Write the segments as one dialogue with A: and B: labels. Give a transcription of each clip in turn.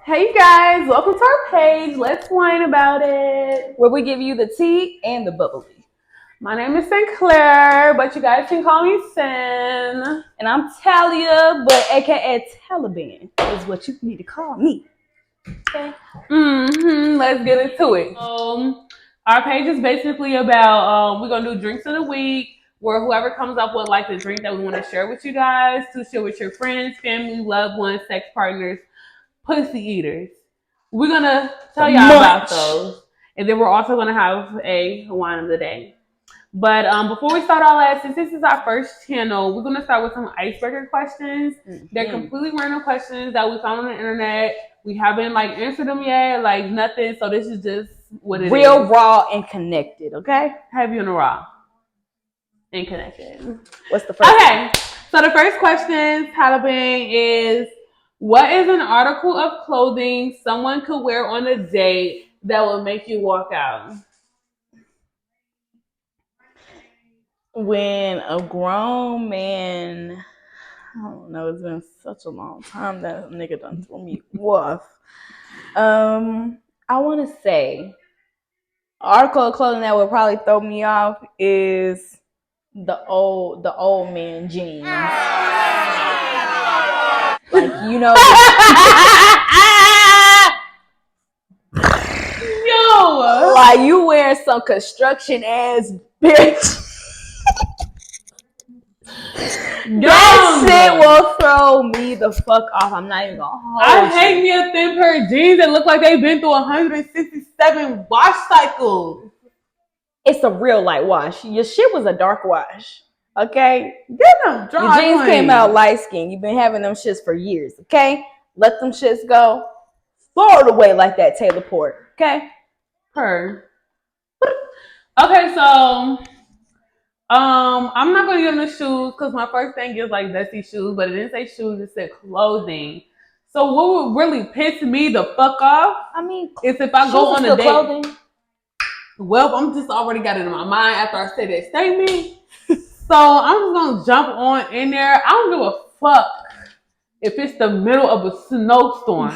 A: Hey you guys, welcome to our page. Let's whine about it,
B: where we give you the tea and the bubbly.
A: My name is Cynclaire, but you guys can call me Cyn.
B: And I'm Talia, but aka Taliban is what you need to call me. Okay.
A: Let's get into it. Our page is basically about we're gonna do drinks of the week, where whoever comes up with like the drink that we want to share with you guys, to share with your friends, family, loved ones, sex partners, pussy eaters. We're gonna tell y'all about those, and then we're also gonna have a wine of the day. But before we start all that, since this is our first channel, we're gonna start with some icebreaker questions. They're completely random questions that we found on the internet. We haven't like answered them yet, like nothing. So this is just what it is.
B: Real, raw, and connected. Okay.
A: Heavy on the raw and connected.
B: What's the first?
A: Okay. So the first question, Taliban, is what is an article of clothing someone could wear on a date that will make you walk out?
B: When a grown man, I don't know, it's been such a long time that a nigga done threw me off. I want to say, article of clothing that would probably throw me off is the old man jeans. Like, you know.
A: Yo!
B: Like, you wearing some construction ass bitch. That shit will throw me the fuck off. I'm not even gonna hold
A: I hate me a thin pair of jeans that look like they've been through 167 wash cycles.
B: It's a real light wash. Your shit was a dark wash. Okay?
A: Your
B: jeans came out light skin. You've been having them shits for years. Okay? Let them shits go. Throw it away like that Taylor Port. Okay?
A: Okay, so I'm not gonna give them the shoes because my first thing is like dusty shoes, but it didn't say shoes, it said clothing. So what would really piss me the fuck off?
B: I mean,
A: is if I go on a date.
B: Clothing.
A: Well, I'm just already got it in my mind after I said that statement. So I'm just gonna jump on in there. I don't give a fuck if it's the middle of a snowstorm.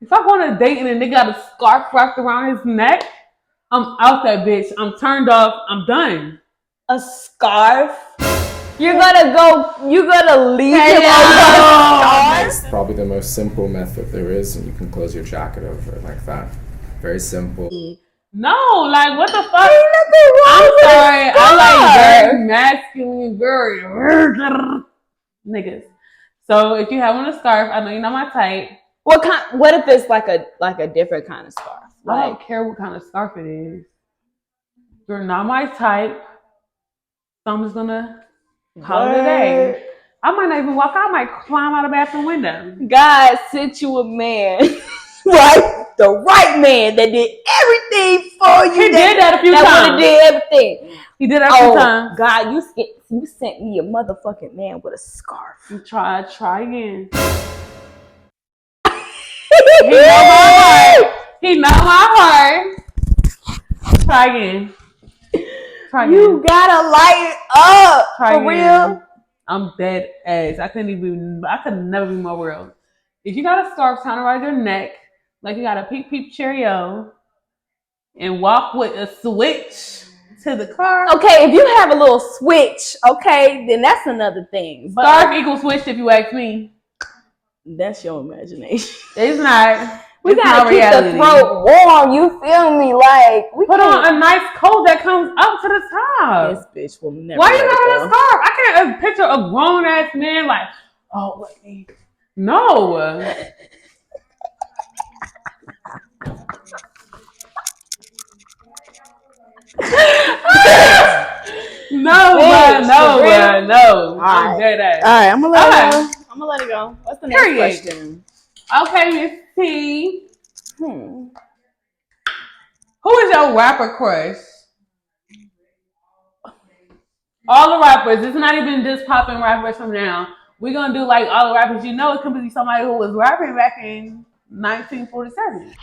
A: If I go on a date and a nigga got a scarf wrapped around his neck, I'm out that bitch. I'm turned off. I'm done.
B: A scarf? You're gonna leave him on a
C: scarf? Probably the most simple method there is, and you can close your jacket over it like that. Very simple.
A: No, like what the fuck? I'm sorry. I like very masculine, very niggas. So if you have on a scarf, I know you're not my type.
B: What if it's like a different kind of scarf?
A: Like, I don't care what kind of scarf it is. You're not my type. So I'm just gonna call it a day. I might not even walk out. I might climb out the bathroom window.
B: God sent you a man, right? The right man that did everything for you.
A: He did that a few times.
B: That would have did everything.
A: He did that a few times.
B: God, you sent me a motherfucking man with a scarf.
A: You try again. He know my heart. Try again.
B: You gotta light it up. For real.
A: I'm dead ass. I could never be more real. If you got a scarf tied around your neck, like you got a peep Cheerio, and walk with a switch to the car.
B: Okay, if you have a little switch, okay, then that's another thing.
A: Scarf equals switch if you ask me.
B: That's your imagination.
A: It's not.
B: We gotta keep the throat warm. You feel me? Like we
A: put on a nice coat that comes up to the top.
B: This bitch will never.
A: Why you not on a scarf? I can't picture a grown ass man like, oh, let me. No. No. I'm dead ass.
B: All right, I'm gonna let it go. What's the next question?
A: Okay, Miss T. Who is your rapper crush? All the rappers. It's not even just popping rappers from now. We're gonna do like all the rappers. You know, it could be somebody who was rapping back in 1947.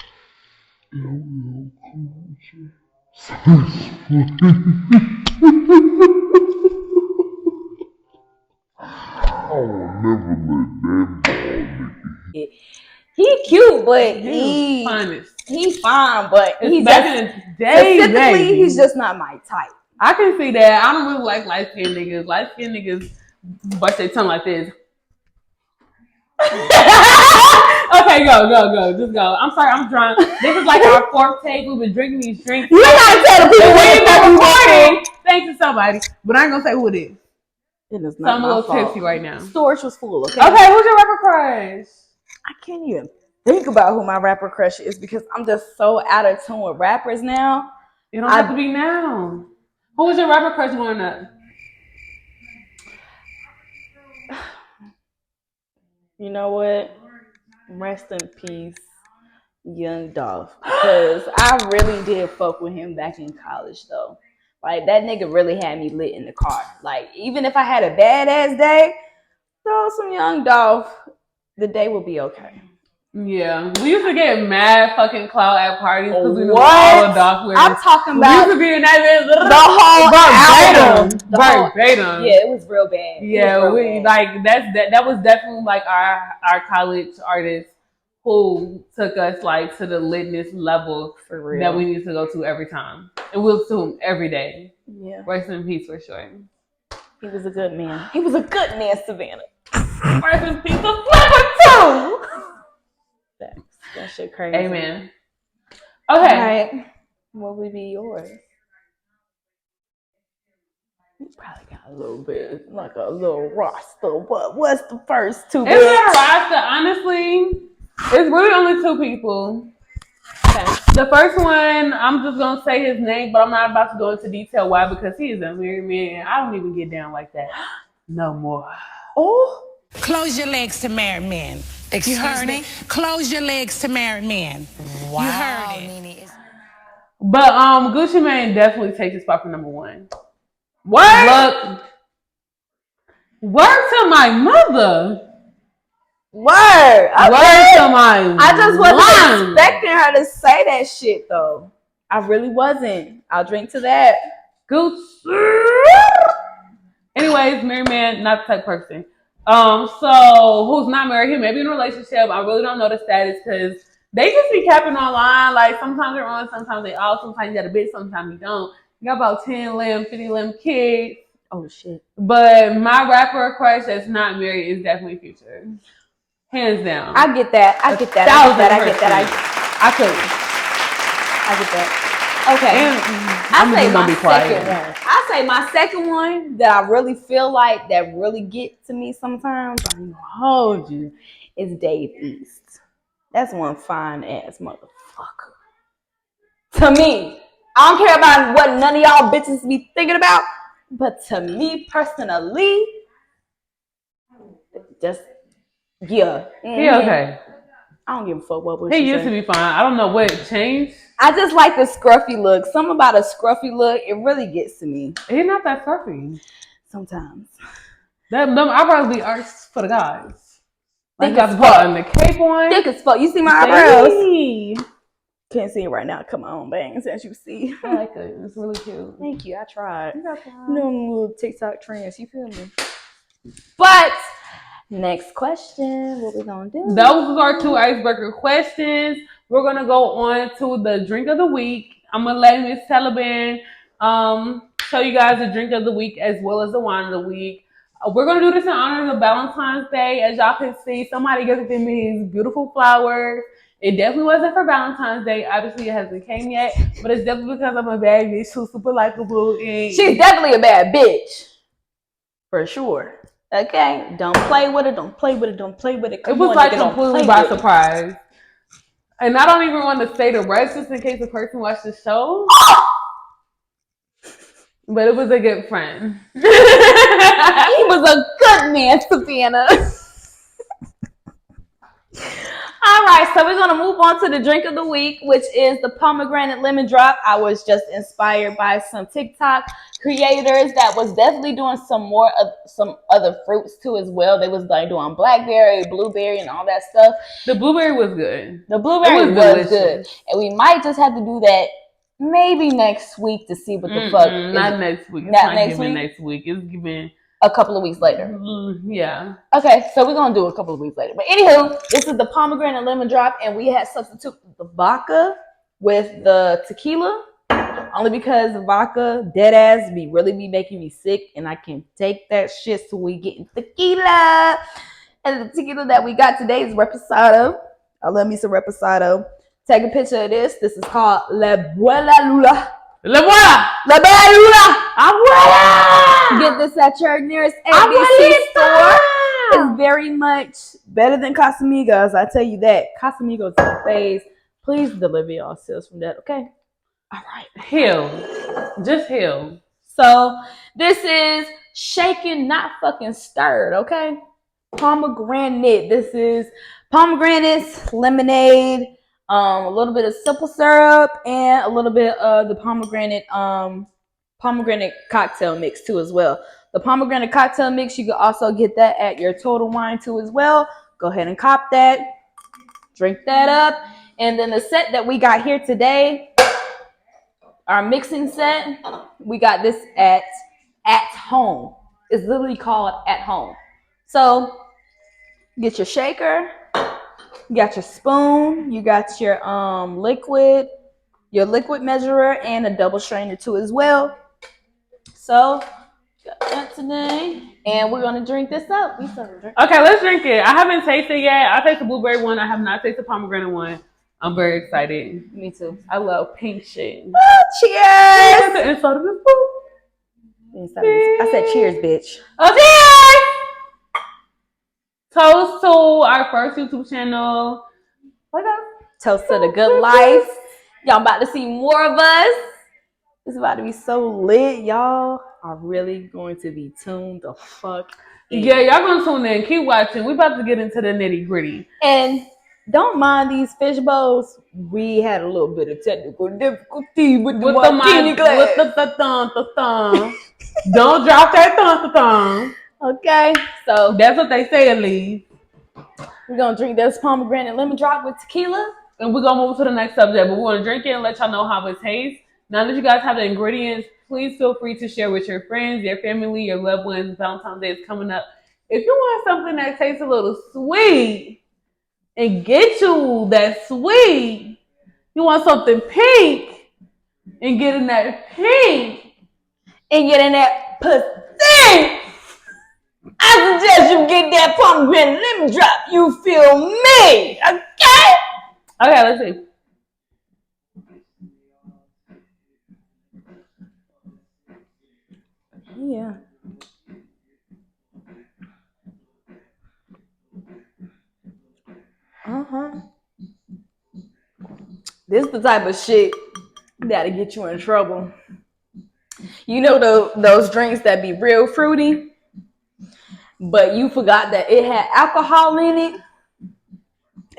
B: He cute, but
A: He's
B: fine, but
A: he's
B: back
A: in the day,
B: specifically,
A: baby.
B: he's just not my type.
A: I can see that. I don't really like light skinned niggas. Light skinned niggas bust their tongue like this. Okay, go. Just go. I'm sorry, I'm drunk. This is like our fourth take. We've been drinking these drinks.
B: You gotta tell the people
A: we've been recording. Thanks to somebody. But I ain't gonna say who it is.
B: It is
A: So
B: not
A: I'm a
B: my
A: little
B: fault.
A: tipsy right now.
B: Storage was full, okay?
A: Okay, who's your rapper crush?
B: I can't even think about who my rapper crush is because I'm just so out of tune with rappers now.
A: You don't have to be now. Who was your rapper crush growing up?
B: You know what? Rest in peace, Young Dolph. Because I really did fuck with him back in college, though. Like, that nigga really had me lit in the car. Like, even if I had a badass day, throw some Young Dolph, the day will be okay.
A: Yeah, we used to get mad fucking clout at parties because we knew
B: What?
A: all the Dolph lyrics.
B: I'm talking about
A: we used to be in that
B: the whole album.
A: Verbatim.
B: Yeah, it was real bad.
A: Yeah, that was definitely like our college artists who took us like to the litness level
B: For real.
A: that we need to go to every time. And we'll to him every day.
B: Yeah.
A: Rest in peace for sure.
B: He was a good man. He was a good man, Savannah.
A: Rest in peace to Flipper too.
B: That shit crazy.
A: Amen. Okay.
B: All right. What would be yours? You probably got a little bit, like a little roster. What's the first two?
A: It's not a roster, honestly. It's really only two people.
B: Okay.
A: The first one, I'm just gonna say his name, but I'm not about to go into detail why, because he is a married man. I don't even get down like that no more.
B: Oh.
D: Close your legs to married men. You heard me? Close your legs to married men. Wow. You heard it.
A: But Gucci Mane definitely takes his spot for number one. What? Word to my mother.
B: Word. Okay.
A: Word to my
B: I just wasn't expecting her to say that shit though. I really wasn't. I'll drink to that.
A: Gucci. Anyways, married man, not the type of person. So who's not married? He may be in a relationship. I really don't know the status because they just be capping online. Like sometimes they're on, sometimes they off. Sometimes you got a bitch, sometimes you don't. You got about 10 limb, 50 limb kids.
B: Oh shit.
A: But my rapper crush that's not married is definitely Future. Hands down.
B: I get that. I get that. Okay.
A: I'm
B: gonna be quiet. I say my second one that I really feel like that really get to me sometimes, I'm gonna hold you, is Dave East. That's one fine ass motherfucker. To me. I don't care about what none of y'all bitches be thinking about, but to me personally, just yeah.
A: He okay.
B: I don't give a fuck what
A: he used to be fine. I don't know what changed.
B: I just like the scruffy look. Something about a scruffy look, it really gets to me.
A: He's not that scruffy.
B: Sometimes.
A: Them eyebrows be arched for the guys. Like
B: Thick as
A: got put on the cape on.
B: Thick as fuck. You see my eyebrows? Can't see it right now. Come on, bang. Since you see.
A: I like it. It's really cute.
B: Thank you. I tried.
A: You got that.
B: You know, little TikTok trends. You feel me? But next question. What we gonna do?
A: Those are two icebreaker questions. We're gonna go on to the drink of the week. I'm gonna let Miss Taliban show you guys the drink of the week as well as the wine of the week. We're gonna do this in honor of Valentine's Day. As y'all can see, somebody gifted me these beautiful flowers. It definitely wasn't for Valentine's Day. Obviously, it hasn't came yet, but it's definitely because I'm a bad bitch who's super likable. And
B: she's definitely a bad bitch, for sure. Okay, don't play with it. Don't play with it. Don't play with it.
A: It was like completely by surprise. And I don't even want to say the rest just in case the person watched the show. But it was a good friend.
B: He was a good man, Savannah. All right, so we're going to move on to the drink of the week, which is the pomegranate lemon drop. I was just inspired by some TikTok creators that was definitely doing some other fruits too as well. They was like doing blackberry, blueberry, and all that stuff.
A: The blueberry was good.
B: The blueberry was good. And we might just have to do that maybe next week to see what the fuck.
A: Not next week. It's
B: not
A: next week. Next week. It's giving
B: a couple of weeks later.
A: Yeah.
B: Okay, so we're gonna do a couple of weeks later. But anywho, this is the pomegranate lemon drop, and we had substitute the vodka with the tequila. Only because vodka dead ass really be making me sick, and I can't take that shit. So we getting tequila, and the tequila that we got today is Reposado. I love me some Reposado. Take a picture of this. This is called La Buena Lula.
A: La Buena!
B: La Buena Lula.
A: Abuela!
B: Get this at your nearest ABC store. It's very much better than Casamigos. I tell you that. Casamigos is the phase. Please deliver y'all sales from that, okay? All right.
A: Heal. Just heal.
B: So this is shaken, not fucking stirred, okay? Pomegranate. This is pomegranates, lemonade, a little bit of simple syrup, and a little bit of the pomegranate cocktail mix too as well. The pomegranate cocktail mix, you can also get that at your Total Wine too as well. Go ahead and cop that. Drink that up. And then the set that we got here today, our mixing set, we got this at home. It's literally called At Home. So get your shaker, you got your spoon, you got your liquid measurer, and a double strainer too as well. So got that today, and we're gonna drink this up.
A: Okay, let's drink it. I haven't tasted it yet. I tasted the blueberry one. I have not tasted the pomegranate one. I'm very excited.
B: Me too.
A: I love pink shit.
B: Cheers! I said cheers, bitch.
A: Okay. Toast to our first YouTube channel. What up?
B: Toast to the good life. Y'all about to see more of us. It's about to be so lit. Y'all are really going to be tuned the fuck in.
A: Yeah, y'all gonna tune in. Keep watching. We about to get into the nitty gritty.
B: And don't mind these fish bowls. We had a little bit of technical difficulty with the martini glass.
A: With the thumb. Don't drop that thumb.
B: Okay, so
A: that's what they say at least.
B: We're gonna drink this pomegranate lemon drop with tequila.
A: And we're gonna move to the next subject, but we're gonna drink it and let y'all know how it tastes. Now that you guys have the ingredients, please feel free to share with your friends, your family, your loved ones. Valentine's Day is coming up. If you want something that tastes a little sweet and get you that sweet, you want something pink and get in that pink
B: and get in that pussy. I suggest you get that pomegranate lemon drop. You feel me? Okay?
A: Okay, let's see.
B: Yeah. This is the type of shit that'll get you in trouble. You know those drinks that be real fruity, but you forgot that it had alcohol in it,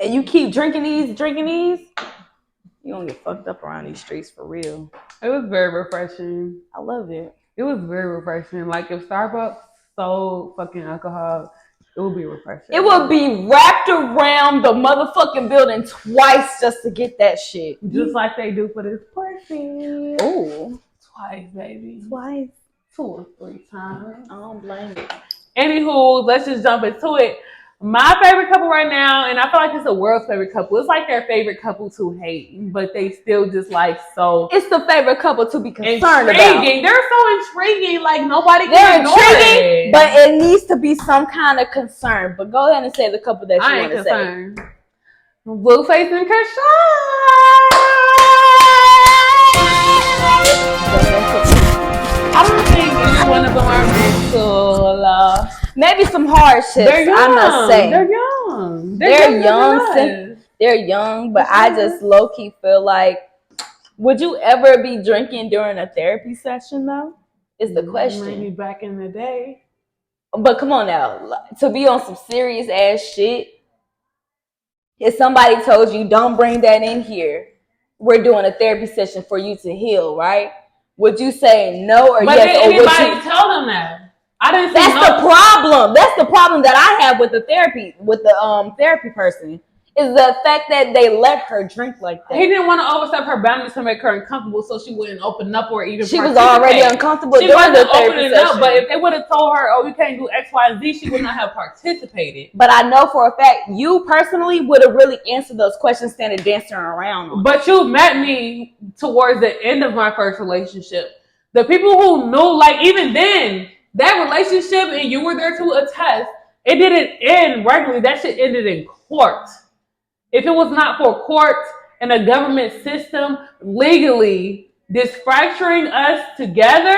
B: and you keep drinking these, you gonna get fucked up around these streets for real.
A: It was very refreshing.
B: I love it.
A: It was very refreshing. Like if Starbucks sold fucking alcohol, it would be refreshing.
B: It would be wrapped around the motherfucking building twice just to get that shit.
A: Just like they do for this pussy.
B: Ooh.
A: Twice, baby.
B: Twice.
A: 2 or 3 times.
B: I don't blame you.
A: Anywho, let's just jump into it. My favorite couple right now, and I feel like it's the world's favorite couple. It's like their favorite couple to hate, but they still just like so.
B: It's the favorite couple to be concerned
A: intriguing.
B: about.
A: They're so intriguing, like nobody can
B: They're
A: ignore
B: intriguing,
A: it.
B: but it needs to be some kind of concern. But go ahead and say the couple that you want to say.
A: Blueface and Chrisean. I don't think either one of them are meant to.
B: Maybe some hardships.
A: They're young.
B: I must say
A: They're young.
B: They're young, but I just low key feel like, would you ever be drinking during a therapy session though? Is the question.
A: Maybe back in the day.
B: But come on now, to be on some serious ass shit. If somebody told you don't bring that in here, we're doing a therapy session for you to heal, right? Would you say no or
A: but
B: yes?
A: Did anybody tell them that? I didn't.
B: That's the problem. That's the problem that I have with the therapy person. Is the fact that they let her drink like that.
A: He didn't want to overstep her boundaries to make her uncomfortable, so she wouldn't open up or even.
B: She was already uncomfortable.
A: She wasn't opening up, but if they would have told her, "Oh, you can't do X, Y, and Z," she would not have participated.
B: But I know for a fact, you personally would have really answered those questions, standing dancing around.
A: But you met me towards the end of my first relationship. The people who knew, like even then, that relationship, and you were there to attest, it didn't end regularly. That shit ended in court. If it was not for court and a government system legally disfracturing us together,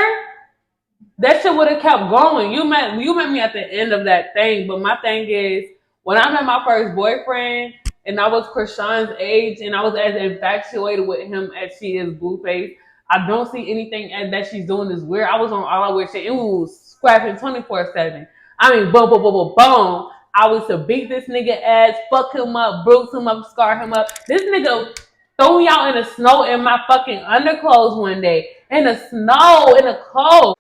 A: that shit would have kept going. You met me at the end of that thing. But my thing is, when I met my first boyfriend and I was Chrisean's age and I was as infatuated with him as she is Blueface, I don't see anything that she's doing is weird. I was on all our weird shit. It was scrapping 24/7. I mean, boom, boom, boom, boom, boom. I was to beat this nigga ass, fuck him up, bruise him up, scar him up. This nigga threw me out in the snow in my fucking underclothes one day. In the snow, in the cold.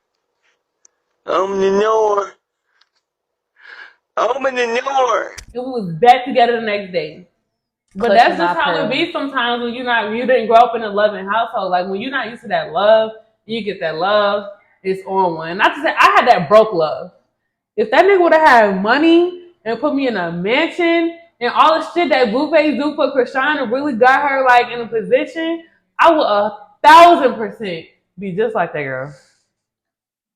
E: Open the door. Open the door.
A: It was back together the next day. But that's just how it be sometimes when you didn't grow up in a loving household. Like when you're not used to that love, you get that love, it's on one. Not to say I had that broke love. If that nigga would have had money and put me in a mansion and all the shit that Blueface do for Chrisean and really got her like in a position, I would 1,000% be just like that girl.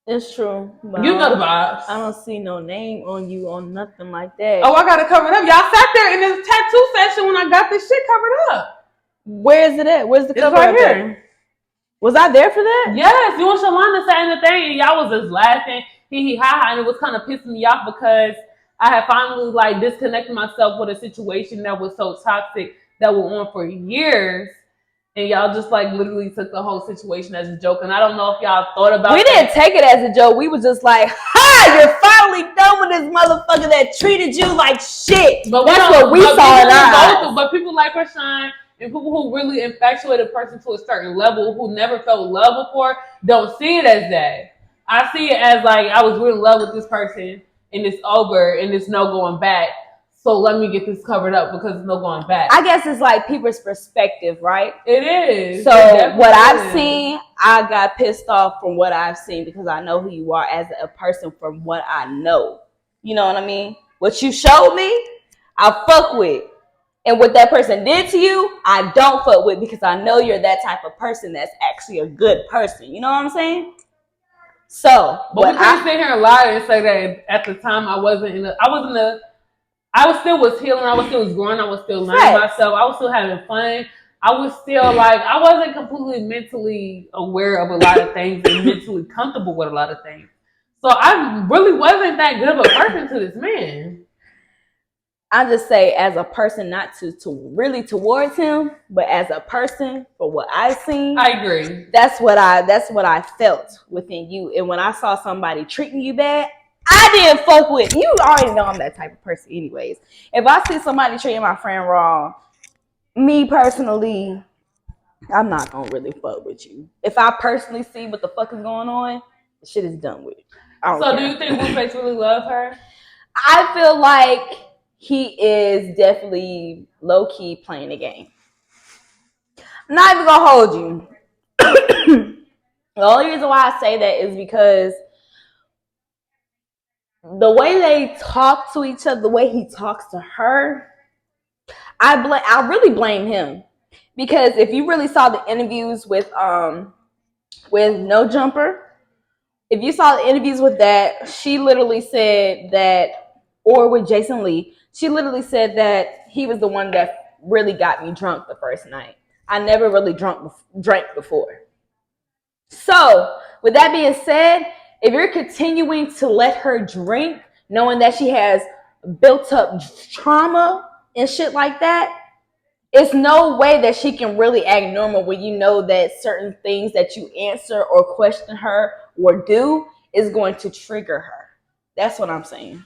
B: It's true.
A: But you know the vibes.
B: I don't see no name on you on nothing like that.
A: Oh, I got it covered up. Y'all sat there in this tattoo session when I got this shit covered up.
B: Where is it at? Where's the cover
A: right
B: up
A: here?
B: There? Was I there for that?
A: Yes, you and Shalana sat in the thing and y'all was just laughing, hee ha ha, and it was kind of pissing me off because I had finally like disconnected myself with a situation that was so toxic that went on for years. And y'all just like literally took the whole situation as a joke. And I don't know if y'all thought about it.
B: We didn't take it as a joke. We was just like, ha, you're finally done with this motherfucker that treated you like shit. But that's what we saw in our eyes.
A: But people like Chrisean and people who really infatuate a person to a certain level who never felt love before don't see it as that. I see it as like I was really in love with this person and it's over and there's no going back. So let me get this covered up because there's no going back.
B: I guess it's like people's perspective, right?
A: It is.
B: So what I've seen, I got pissed off from what I've seen because I know who you are as a person from what I know. You know what I mean? What you showed me, I fuck with. And what that person did to you, I don't fuck with because I know you're that type of person that's actually a good person. You know what I'm saying? So,
A: but we can't sit here and lie and say that at the time I still was healing, I was still growing, I was still learning myself, I was still having fun. I was still like, I wasn't completely mentally aware of a lot of things and mentally comfortable with a lot of things. So I really wasn't that good of a person to this man.
B: I just say as a person, not to really towards him, but as a person, for what I've seen.
A: I agree.
B: That's what I felt within you. And when I saw somebody treating you bad, I didn't fuck with you. Already know I'm that type of person anyways. If I see somebody treating my friend wrong, me personally, I'm not gonna really fuck with you. If I personally see what the fuck is going on, the shit is done with.
A: So do you think Blueface really love her?
B: I feel like he is definitely low-key playing the game. I'm not even gonna hold you. The only reason why I say that is because the way they talk to each other, the way he talks to her, I really blame him. Because if you really saw the interviews with No Jumper, if you saw the interviews with that, she literally said that, or with Jason Lee, she literally said that he was the one that really got me drunk the first night. I never really drank before. So, with that being said, if you're continuing to let her drink, knowing that she has built up trauma and shit like that, it's no way that she can really act normal when you know that certain things that you answer or question her or do is going to trigger her. That's what I'm saying.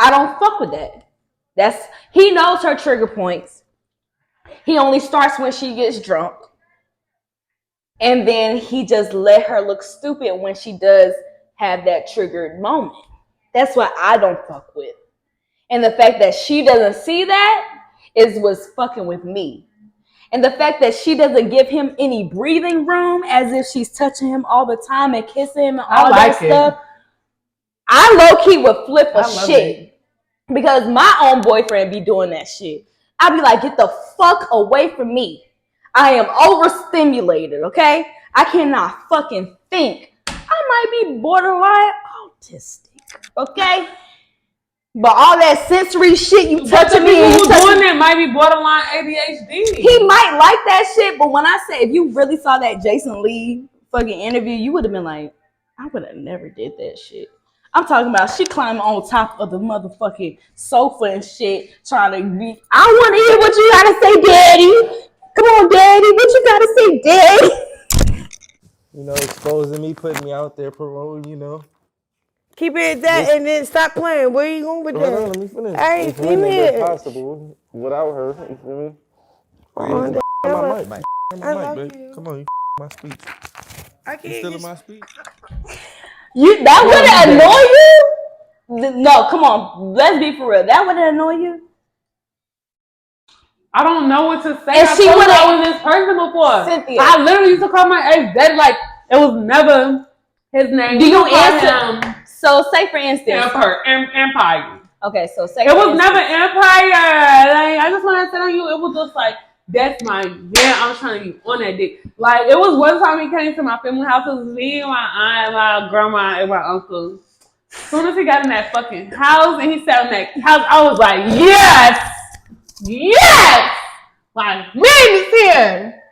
B: I don't fuck with that. He knows her trigger points. He only starts when she gets drunk. And then he just let her look stupid when she does have that triggered moment. That's what I don't fuck with. And the fact that she doesn't see that was fucking with me. And the fact that she doesn't give him any breathing room, as if she's touching him all the time and kissing him and all that stuff, I low-key would flip a shit. Because my own boyfriend be doing that shit. I'd be like, get the fuck away from me. I am overstimulated, okay? I cannot fucking think. I might be borderline autistic, okay? But all that sensory shit you touching me,
A: who doing that might be borderline ADHD.
B: He might like that shit, but when I say if you really saw that Jason Lee fucking interview, you would have been like, I would have never did that shit. I'm talking about she climbing on top of the motherfucking sofa and shit, trying to be. I want to hear what you gotta say, Daddy. Come on, Daddy. What you gotta say, Daddy?
F: You know, exposing me, putting me out there, promoting. You know.
G: Keep it at that and then stop playing. Where you going with that?
F: Hold on, let me finish.
G: Hey,
F: it's
G: give me it.
F: possible without her. You feel me?
G: On
F: my mic,
G: babe.
F: Come on, you my speech.
G: I can't.
F: You still in my speech?
B: That would annoy you? No, come on. Let's be for real. That would annoy you?
A: I don't know what to say.
B: And
A: I
B: she
A: told
B: would
A: you I was this person before.
B: Cynthia.
A: I literally used to call my ex daddy like it was never his name.
B: Do you answer? So say for instance.
A: Empire.
B: Okay, so say
A: it was never Empire. Like I just want to say on you, it was just like that's my I'm trying to be on that dick. Like it was one time he came to my family house. It was me and my aunt, my grandma, and my uncle. As soon as he got in that fucking house and he sat in that house, I was like, yes, like man is here.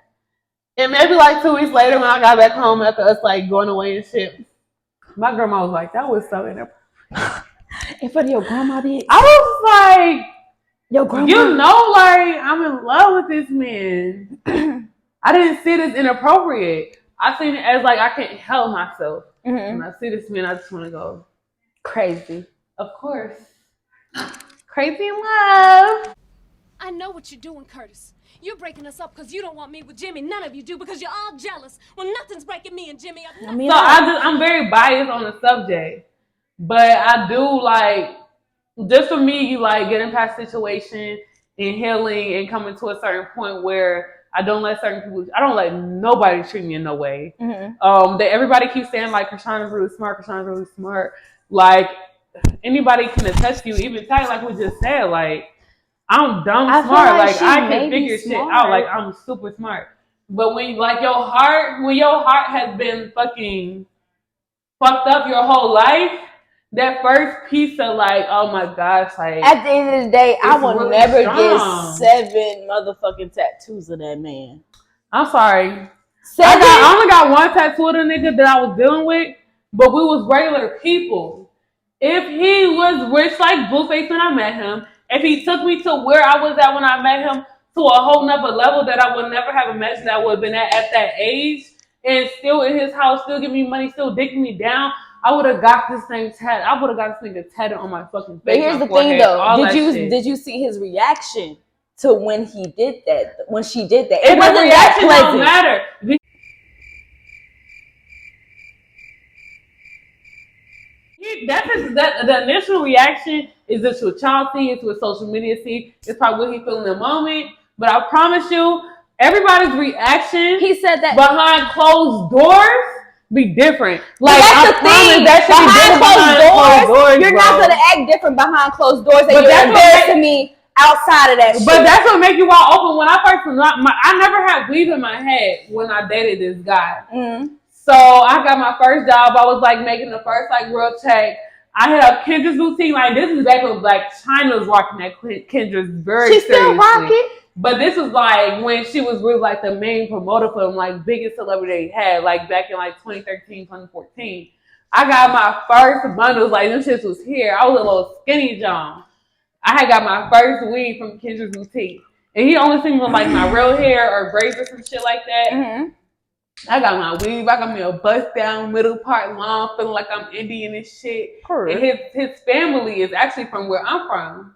A: And maybe like 2 weeks later when I got back home after us like going away and shit, my grandma was like, that was so inappropriate.
B: In front of your grandma, bitch.
A: I was like,
B: your grandma.
A: You know, like I'm in love with this man. I didn't see this inappropriate. I seen it as like I can't help myself.
B: Mm-hmm.
A: When I see this man, I just want to go
B: crazy.
A: Of course, crazy in love.
H: I know what you're doing, Curtis. You're breaking us up because you don't want me with Jimmy. None of you do because you're all jealous. Well, nothing's breaking me and Jimmy up.
A: I'm very biased on the subject, but I do like just for me, you like getting past situation and healing and coming to a certain point where I don't let nobody treat me in no way.
B: Mm-hmm.
A: That everybody keeps saying like Chrisean is really smart. Like anybody can attest to you, even Talia, like we just said, like I'm dumb smart. Like I can figure shit out. Like I'm super smart. But when your heart has been fucking fucked up your whole life, that first piece of like, oh my gosh, like
B: at the end of the day, I will
A: really
B: never
A: strong.
B: get 7 motherfucking tattoos of that man.
A: I'm sorry.
B: 7?
A: I only got one tattoo of the nigga that I was dealing with, but we was regular people. If he was rich like Blueface when I met him, if he took me to where I was at when I met him to a whole nother level that I would never have imagined I would have been at that age, and still in his house, still giving me money, still dicking me down, I would have got this thing tatted. I would have got this nigga tatted on my fucking face.
B: But here's the thing, though. Did you see his reaction to when he did that? When she did that, it wasn't that pleasant.
A: Don't matter. The initial reaction is that your child see, it's what social media see, it's probably what he feel in the moment. But I promise you, everybody's reaction,
B: he said that
A: behind closed doors be different. Like
B: that's the thing. Behind closed doors, you're not gonna act different behind closed doors. And you're embarrassing me outside of that shit.
A: But that's what make you wide open. When I first, I never had weed in my head when I dated this guy.
B: Mm-hmm.
A: So I got my first job. I was like making the first like real check. I had a Kendra's boutique. Like this is back when Black China was rocking that Kendra's very seriously. She still rocking. But this was like when she was really like the main promoter for them, like biggest celebrity they had, like back in like 2013, 2014. I got my first bundles, like them shits was here. I was a little skinny John. I had got my first weed from Kendra's boutique. And he only seen me with like my real hair or braids or some shit like that.
B: Mm-hmm.
A: I got my weave. I got me a bust down middle part long, feeling like I'm Indian and shit.
B: Correct.
A: And his family is actually from where I'm from,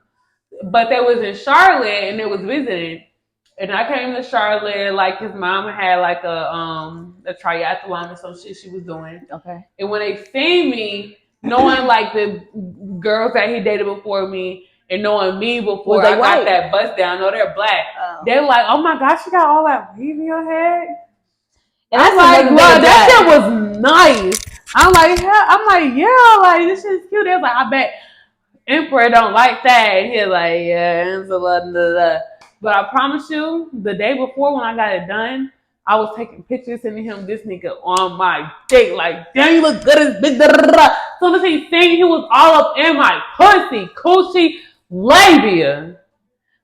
A: but they was in Charlotte and they was visiting. And I came to Charlotte, like his mom had like a triathlon or some shit she was doing.
B: Okay.
A: And when they seen me, knowing like the girls that he dated before me, and knowing me before
B: Was they
A: I got
B: white?
A: that bust down. No, they're black.
B: Oh.
A: They're like, oh my gosh, you got all that weave in your head.
B: And
A: I'm
B: that's
A: like,
B: another
A: well,
B: thing
A: that shit was nice. I'm like, yeah, like this shit's cute. They're like, I bet Emperor don't like that. And he's like, yeah, but I promise you, the day before when I got it done, I was taking pictures sending him this nigga on my dick. Like, damn, you look good as big. So as he sang, he was all up in my pussy, coochie, labia.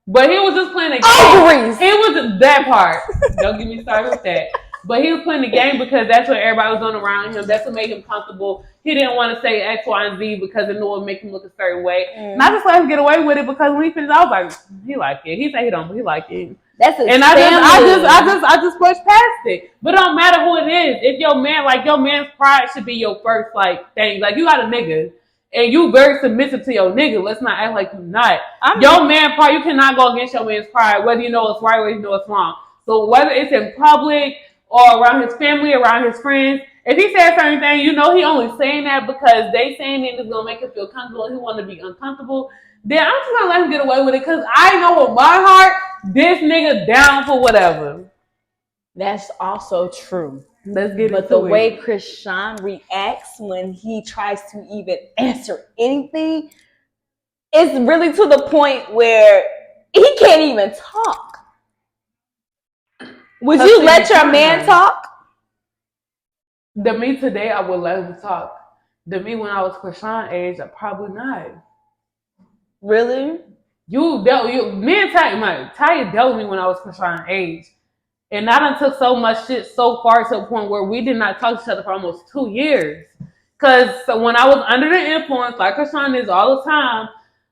A: But he was just playing a game.
B: Ovaries.
A: It was that part. Don't get me started with that. But he was playing the game because that's what everybody was doing around him. That's what made him comfortable. He didn't want to say X, Y, and Z because it knew it would make him look a certain way. And I just let him get away with it because when he finished, I was like, he liked it. He said he don't, but he liked it.
B: That's a
A: and I just pushed past it. But it don't matter who it is. If your man, like your man's pride should be your first like thing. Like you got a nigga. And you very submissive to your nigga. Let's not act like you're not. Your man pride, you cannot go against your man's pride, whether you know it's right or you know it's wrong. So whether it's in public or around his family, around his friends, if he says certain thing, you know he only saying that because they saying it is going to make him feel comfortable. He want to be uncomfortable. Then I'm just going to let him get away with it because I know in my heart, this nigga down for whatever.
B: That's also true.
A: Let's get
B: but
A: into
B: the
A: it.
B: way Chrisean reacts when he tries to even answer anything, it's really to the point where he can't even talk. Would you let your man talk?
A: The me today, I would let him talk. The me when I was Chrisean age, I probably not.
B: Really?
A: Me and Talia dealt with me when I was Chrisean age. And I done took so much shit so far to a point where we did not talk to each other for almost 2 years. Because when I was under the influence, like Chrisean is all the time,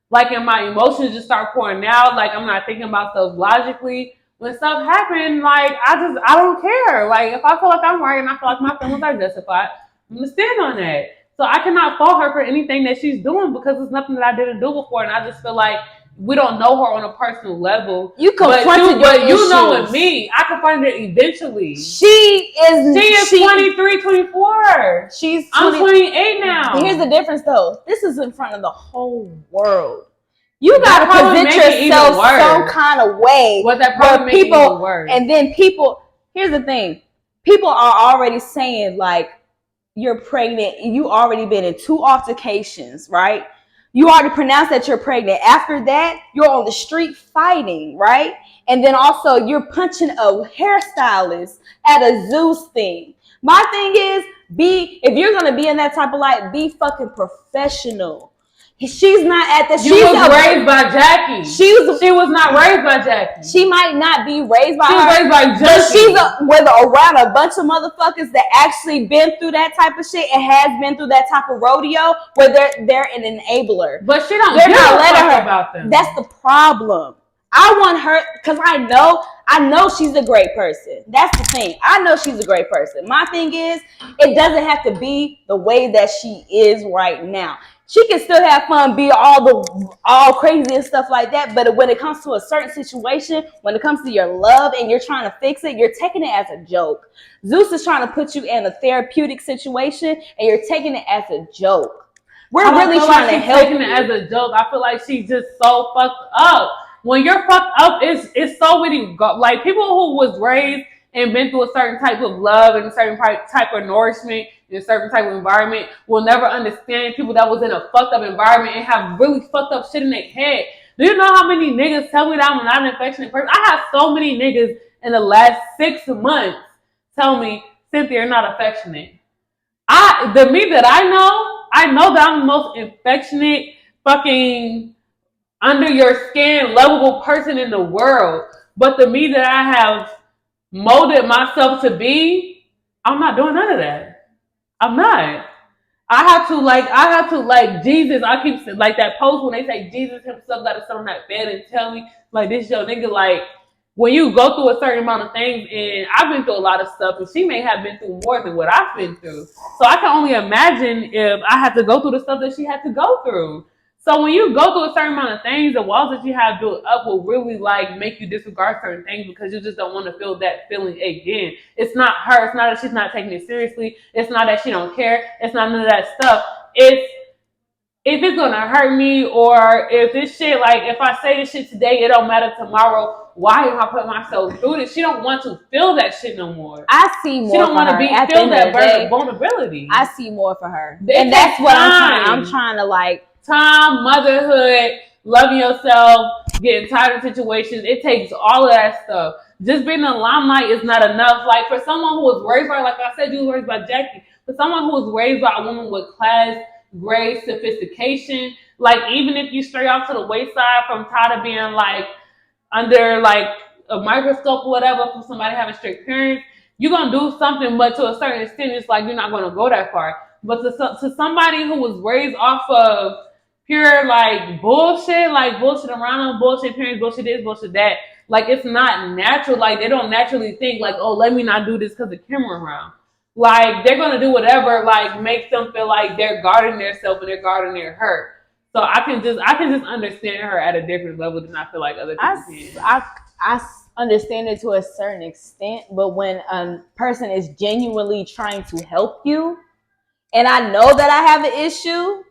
A: like, and my emotions just start pouring out, like, I'm not thinking about stuff logically. When stuff happen, like, I don't care. Like, if I feel like I'm right and I feel like my feelings are justified, I'm going to stand on that. So I cannot fault her for anything that she's doing because it's nothing that I didn't do before. And I just feel like we don't know her on a personal level.
B: You confronted
A: but you knowing me, I confronted it eventually.
B: She is
A: 23, 24. I'm 28 now.
B: Here's the difference though. This is in front of the whole world. You gotta present yourself some kind of way where people and then people, here's the thing. People are already saying like you're pregnant and you already been in 2 altercations, right? You already pronounced that you're pregnant. After that, you're on the street fighting, right? And then also you're punching a hairstylist at a Zeus thing. My thing is, if you're gonna be in that type of light, be fucking professional. She's not at the.
A: You was raised by Jackie. She was not raised by Jackie.
B: She might not be raised by her.
A: She was raised by Jackie.
B: But she's around a bunch of motherfuckers that actually been through that type of shit and has been through that type of rodeo where they're an enabler.
A: But she don't.
B: They're
A: give
B: not
A: a
B: letting
A: fuck
B: her
A: about them.
B: That's the problem. I want her because I know she's a great person. That's the thing. I know she's a great person. My thing is, it doesn't have to be the way that she is right now. She can still have fun, be all crazy and stuff like that. But when it comes to a certain situation, when it comes to your love and you're trying to fix it, you're taking it as a joke. Zeus is trying to put you in a therapeutic situation and you're taking it as a joke. We're really trying to help you.
A: Taking it as a joke. I feel like she's just so fucked up. When you're fucked up, it's so many, like people who was raised and been through a certain type of love and a certain type of nourishment in a certain type of environment will never understand people that was in a fucked up environment and have really fucked up shit in their head. Do you know how many niggas tell me that I'm not an affectionate person? I have so many niggas in the last 6 months tell me, Cynthia, you're not affectionate. The me that I know that I'm the most affectionate, fucking under your skin, lovable person in the world. But the me that I have molded myself to be, I'm not doing none of that. I'm not. I have to like Jesus. I keep like that post when they say Jesus himself got to sit on that bed and tell me like this your nigga. Like when you go through a certain amount of things, and I've been through a lot of stuff, and she may have been through more than what I've been through. So I can only imagine if I had to go through the stuff that she had to go through. So when you go through a certain amount of things, the walls that you have built up will really like make you disregard certain things because you just don't want to feel that feeling again. It's not her. It's not that she's not taking it seriously. It's not that she don't care. It's not none of that stuff. It's if it's gonna hurt me, or if this shit, like, if I say this shit today, it don't matter tomorrow. Why am I putting myself through this? She don't want to feel that shit no more.
B: I see more.
A: She don't
B: want to
A: feel that vulnerability.
B: I see more for her, and that's what I'm trying to like.
A: Time, motherhood, loving yourself, getting tired of situations. It takes all of that stuff. Just being in the limelight is not enough. Like, for someone who was raised by, like I said, you was raised by Jackie. For someone who was raised by a woman with class, grade, sophistication, like, even if you stray off to the wayside from tired of being like under like a microscope or whatever from somebody having strict parents, you're gonna do something, but to a certain extent, it's like you're not gonna go that far. But to somebody who was raised off of pure like bullshit around them, bullshit parents, bullshit this, bullshit that, like, it's not natural. Like, they don't naturally think like, oh, let me not do this because the camera around. Like, they're gonna do whatever like makes them feel like they're guarding themselves and they're guarding their hurt. So I can just understand her at a different level than I feel like other people can.
B: I understand it to a certain extent, but when a person is genuinely trying to help you, and I know that I have an issue,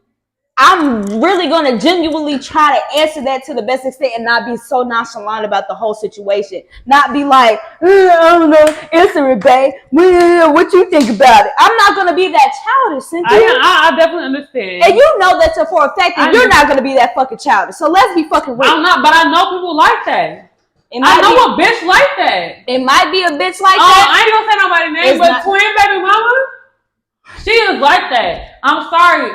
B: I'm really going to genuinely try to answer that to the best extent and not be so nonchalant about the whole situation. Not be like, I don't know, answer it, babe. What you think about it? I'm not going to be that childish, Cynthia.
A: I definitely understand.
B: And you know that for a fact that you're not going to be that fucking childish. So let's be fucking real.
A: I'm not, but I know people like that. I know a bitch like that.
B: It might be a bitch like that.
A: I ain't gonna say nobody's name, but twin baby mama, she is like that. I'm sorry.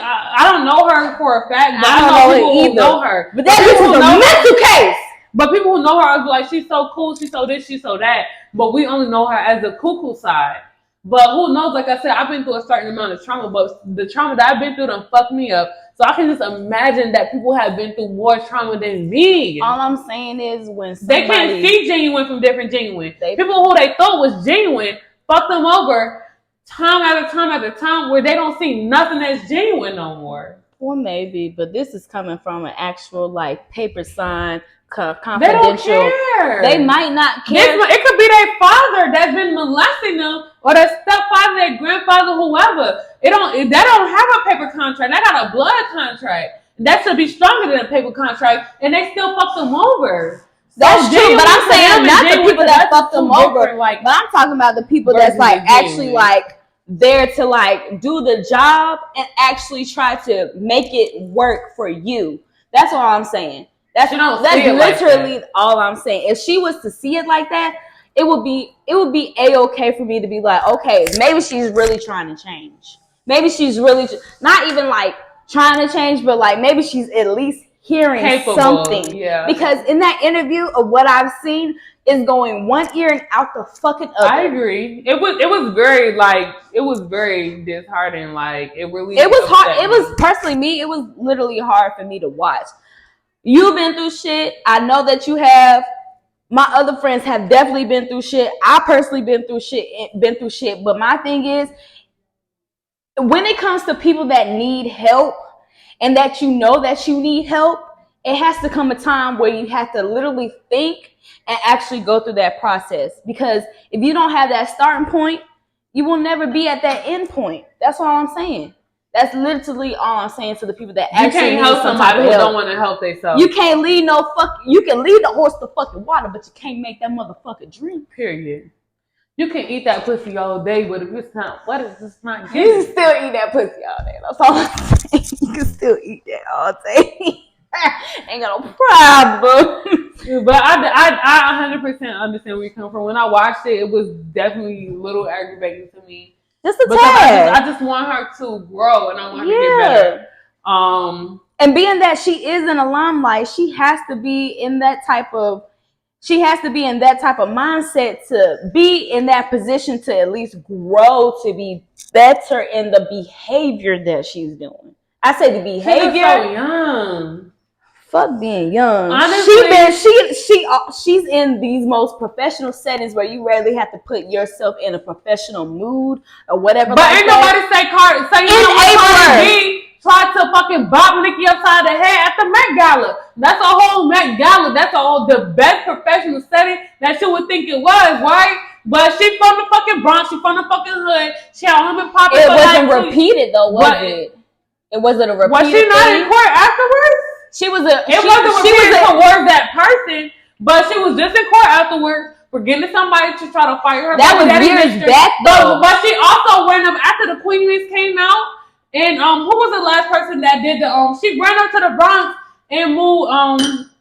A: I don't know her for a fact, but I know people who know her.
B: But that is a mental case.
A: But people who know her are like, she's so cool, she's so this, she's so that. But we only know her as the cuckoo side. But who knows? Like I said, I've been through a certain amount of trauma, but the trauma that I've been through done fucked me up. So I can just imagine that people have been through more trauma than me.
B: All I'm saying is when somebody...
A: They can't see genuine from different genuine. People who they thought was genuine fuck them over time after time where they don't see nothing that's genuine no more.
B: Well, maybe, but this is coming from an actual like paper sign, confidential.
A: They don't care.
B: They might not care.
A: It could be their father that's been molesting them, or their stepfather, their grandfather, whoever. They don't have a paper contract. They got a blood contract. That should be stronger than a paper contract, and they still fuck them over.
B: That's true, but I'm saying not the people that fuck them over. Like, but I'm talking about the people that's like actually like there to like do the job and actually try to make it work for you. That's all I'm saying. That's literally all I'm saying. If she was to see it like that, it would be a-okay for me to be like, okay, maybe she's really trying to change. Maybe she's really not even like trying to change, but like maybe she's at least hearing something. Yeah. Because in that interview of what I've seen is going one ear and out the fucking other.
A: I agree. It was very disheartening. Like, it really
B: was hard. It was personally me. It was literally hard for me to watch. You've been through shit. I know that you have. My other friends have definitely been through shit. I personally been through shit. But my thing is, when it comes to people that need help and that you know that you need help, it has to come a time where you have to literally think and actually go through that process. Because if you don't have that starting point, you will never be at that end point. That's all I'm saying. That's literally all I'm saying to the people that actually need some
A: somebody
B: type of
A: who
B: help.
A: don't want to help themselves.
B: You can't lead you can lead the horse to fucking water, but you can't make that motherfucker drink.
A: Period. You can eat that pussy all day, but if it's not, what is this not good?
B: You can still eat that pussy all day. That's all I'm saying. You can still eat that all day. Ain't got no problem.
A: But I 100% understand where you come from. When I watched it, it was definitely a little aggravating to me.
B: Just a tad.
A: I just want her to grow, and I want her to get better.
B: And being that she is in a limelight, she has to be in that type of mindset to be in that position to at least grow, to be better in the behavior that she's doing. I say the behavior.
A: She's so young.
B: Fuck being young.
A: Honestly,
B: she's in these most professional settings where you rarely have to put yourself in a professional mood or whatever.
A: But ain't nobody say Cardi B tried to fucking bop Nicki upside the head at the Met Gala. That's a whole Met Gala. That's the best professional setting that she would think it was, right? But she from the fucking Bronx. She from the fucking hood. She had been popping.
B: It wasn't repeated though, was it? It wasn't a repeated
A: Was she not
B: thing?
A: in court afterwards?
B: She was a.
A: It wasn't repeated towards that person, but she was just in court afterwards for getting somebody to try to fire her.
B: That was years back, though.
A: But she also ran up after the Queen Miss came out, and who was the last person that did the she ran up to the Bronx and moved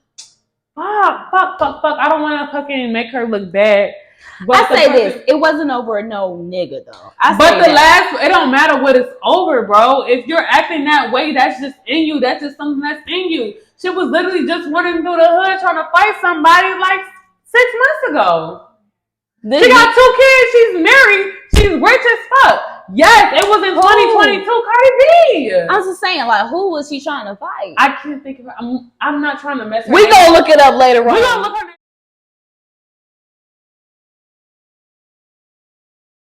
A: fuck. I don't want to fucking make her look bad. But
B: I say this, it wasn't over no nigga though.
A: It don't matter what it's over, bro. If you're acting that way, that's just in you. That's just something that's in you. She was literally just running through the hood trying to fight somebody like 6 months ago. She got 2 kids. She's married. She's rich as fuck. Yes, it was in 2022. Cardi B.
B: I was just saying, like, who was she trying to fight?
A: I can't think of her. I'm not trying to mess her.
B: We gonna look it up later on.
A: We gonna look her.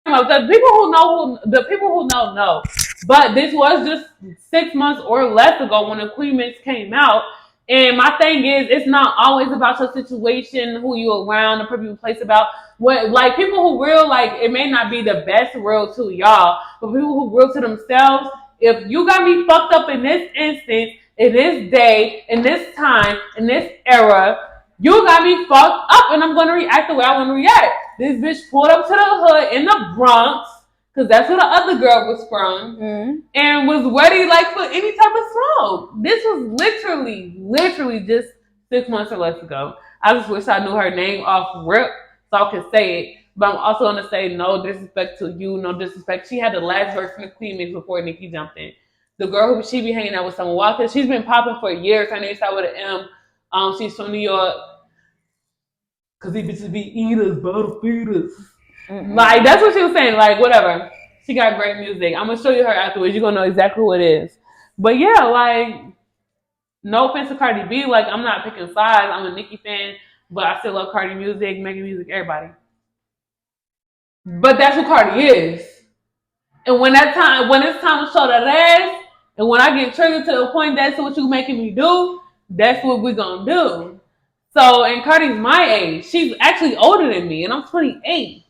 A: The people who know. But this was just 6 months or less ago when the Queen Miss came out. And my thing is, it's not always about your situation, who you around, the people you place about. What, like, people who real, like, it may not be the best real to y'all, but people who real to themselves, if you got me fucked up in this instance, in this day, in this time, in this era, you got me fucked up, and I'm going to react the way I want to react. This bitch pulled up to the hood in the Bronx, because that's where the other girl was from, and was ready, like, for any type of smoke. This was literally just 6 months or less ago. I just wish I knew her name off rip so I could say it. But I'm also going to say no disrespect to you, no disrespect. She had the last verse from the Queen Mix before Nicki jumped in. The girl who she be hanging out with Summer Walker, she's been popping for years. Her name started with an M. She's from New York. Because these bitches be eaters, bottle feeders. Like, that's what she was saying. Like, whatever. She got great music. I'm going to show you her afterwards. You're going to know exactly who it is. But yeah, like, no offense to Cardi B. Like, I'm not picking sides. I'm a Nicki fan. But I still love Cardi music, making music, everybody. But that's who Cardi is. And when it's time to show that ass, and when I get triggered to the point that's what you making me do, that's what we're going to do. So, and Cardi's my age. She's actually older than me, and I'm 28.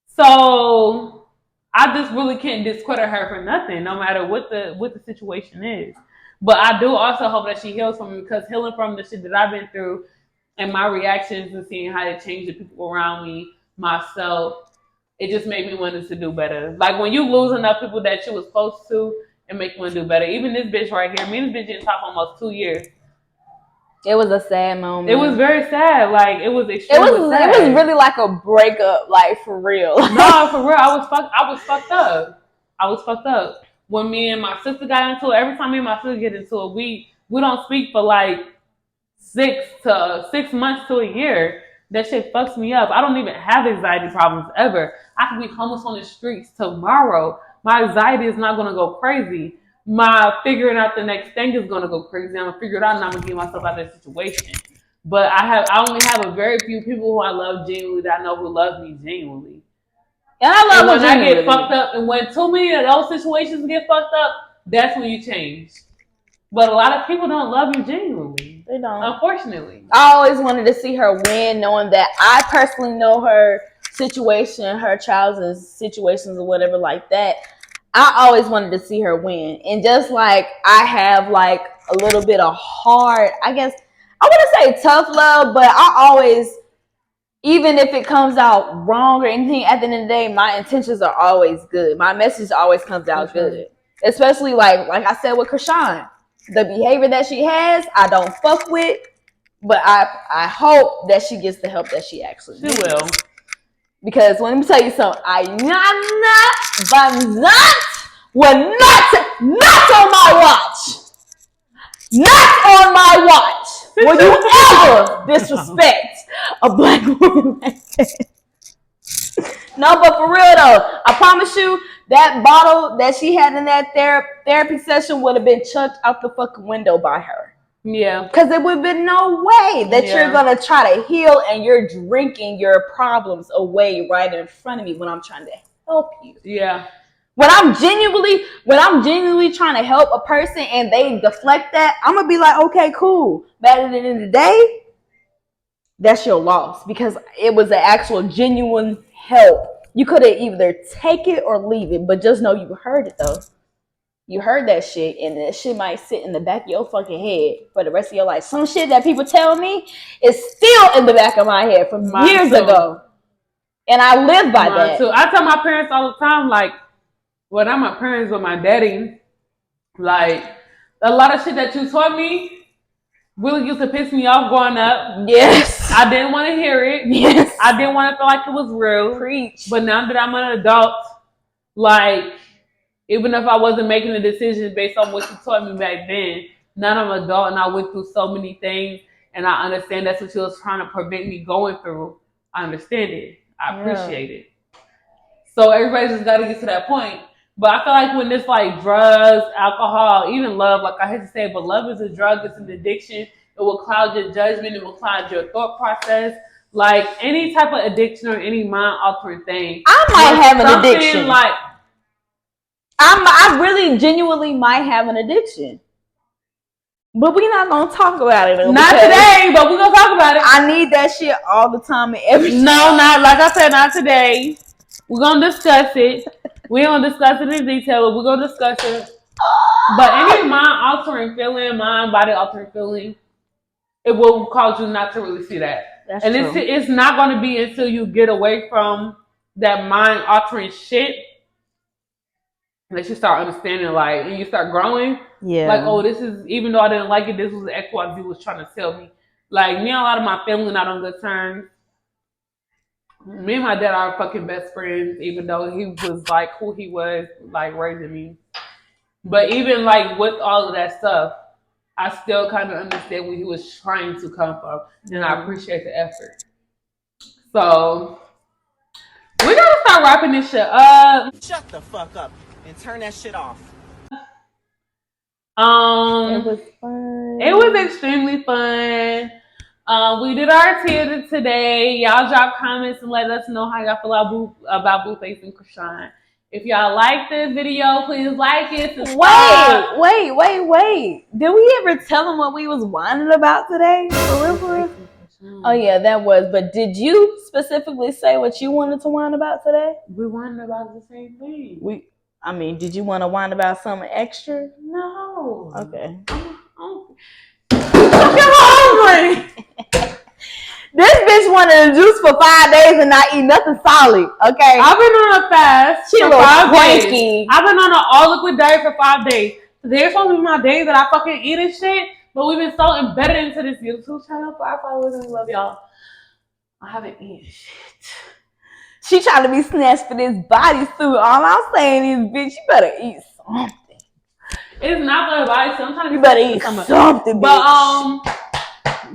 A: So, I just really can't discredit her for nothing, no matter what the situation is. But I do also hope that she heals from it, because healing from the shit that I've been through and my reactions and seeing how it changed the people around me, myself, it just made me want to do better. Like, when you lose enough people that you was close to, it makes you want to do better. Even this bitch right here, me and this bitch didn't talk almost 2 years.
B: It was a sad moment.
A: It was very sad. Like, it was extremely sad.
B: It was really like a breakup, like, for real.
A: No, for real. I was fucked up. I was fucked up. When me and my sister got into it, every time me and my sister get into it, we don't speak for like 6 months to a year. That shit fucks me up. I don't even have anxiety problems ever. I could be homeless on the streets tomorrow. My anxiety is not gonna go crazy. My figuring out the next thing is gonna go crazy. I'm gonna figure it out and I'm gonna get myself out of that situation. But I only have a very few people who I love genuinely, that I know who love me genuinely.
B: And I love
A: when I get fucked up, and when too many of those situations get fucked up, that's when you change. But a lot of people don't love you genuinely.
B: They don't.
A: Unfortunately.
B: I always wanted to see her win, knowing that I personally know her situation, her child's situations or whatever like that. I always wanted to see her win. And just like I have like a little bit of hard, I guess, I wouldn't say tough love, but I always, even if it comes out wrong or anything, at the end of the day, my intentions are always good. My message always comes out good. Especially like I said with Chrisean. The behavior that she has, I don't fuck with, but I hope that she gets the help that she actually needs.
A: She will.
B: Because let me tell you something, not on my watch. Not on my watch. Will you ever disrespect a black woman like that? No, but for real though, I promise you, that bottle that she had in that therapy session would have been chucked out the fucking window by her.
A: Yeah.
B: Because there would have been no way that you're going to try to heal and you're drinking your problems away right in front of me when I'm trying to help you.
A: Yeah.
B: When I'm genuinely trying to help a person and they deflect that, I'm going to be like, okay, cool. But at the end of the day, that's your loss, because it was an actual genuine help. You could have either take it or leave it, but just know you heard it though. You heard that shit, and that shit might sit in the back of your fucking head for the rest of your life. Some shit that people tell me is still in the back of my head from years ago. And I live by that.
A: Too. I tell my parents all the time, like, well, not my parents, but my daddy, like, a lot of shit that you taught me really used to piss me off growing up.
B: Yes.
A: I didn't want to hear it.
B: Yes.
A: I didn't want to feel like it was real.
B: Preach.
A: But now that I'm an adult, like, even if I wasn't making the decisions based on what you taught me back then, now I'm an adult and I went through so many things and I understand that's what you was trying to prevent me going through. I understand it. I appreciate it. So everybody just got to get to that point. But I feel like when it's like drugs, alcohol, even love, like I hate to say it, but love is a drug, it's an addiction. It will cloud your judgment. It will cloud your thought process. Like any type of addiction or any mind-altering thing.
B: I might have an addiction.
A: Like,
B: I really genuinely might have an addiction. But we're not going to talk about it.
A: Not today, but we're going to talk about it.
B: I need that shit all the time and every time.
A: No, not like I said, not today. We're going to discuss it. We don't discuss it in detail, but we're going to discuss it. But any mind-altering feeling, mind-body-altering feeling, it will cause you not to really see that.
B: That's
A: and
B: true.
A: It's not going to be until you get away from that mind-altering shit that you start understanding, like, and you start growing.
B: Yeah.
A: Like, oh, this is, even though I didn't like it, this was the XYZ was trying to tell me. Like, me and a lot of my family not on good terms. Me and my dad are fucking best friends, even though he was like who he was, like raising me. But even like with all of that stuff, I still kind of understand where he was trying to come from, and I appreciate the effort. So we gotta start wrapping this shit up.
I: Shut the fuck up and turn that shit off.
B: It was fun.
A: It was extremely fun. We did our tier today. Y'all drop comments and let us know how y'all feel about Blueface and Chrisean. If y'all like this video, please like it. Subscribe.
B: Wait. Did we ever tell them what we was whining about today? For real? Oh yeah, that was. But did you specifically say what you wanted to whine about today?
A: We whined about the same thing.
B: Did you want to whine about something extra?
A: No.
B: Okay.
A: I'm hungry.
B: This bitch wanted a juice for 5 days and not eat nothing solid. Okay.
A: I've been on a fast
B: for 5 days.
A: I've been on an all liquid diet for 5 days. Today's supposed to be my day that I fucking eat and shit, but we've been so embedded into this YouTube channel for our followers and we love y'all. I haven't eaten shit.
B: She trying to be snatched for this bodysuit. All I'm saying is, bitch, you better eat something.
A: It's not for the body, so I'm trying to be.
B: You better eat something, bitch.
A: But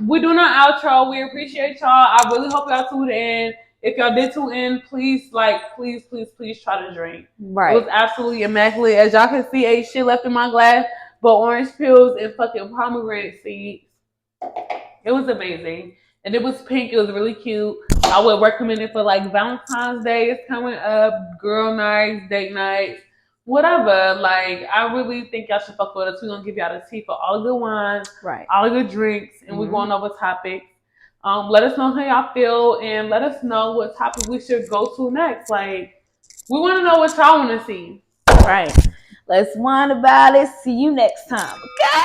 A: we're doing our outro. We appreciate y'all. I really hope y'all tuned in. If y'all did tune in, please try to drink.
B: Right.
A: It was absolutely immaculate. As y'all can see, ain't shit left in my glass, but orange peels and fucking pomegranate seeds. It was amazing. And it was pink. It was really cute. I would recommend it for like Valentine's Day is coming up, girl nights, date nights, whatever. Like, I really think y'all should fuck with us. We're going to give y'all the tea for all the good wines,
B: right,
A: all the good drinks, and we're going over topics. Let us know how y'all feel and let us know what topic we should go to next. Like, we want to know what y'all want to see.
B: Right. Let's whine about it. See you next time. Okay?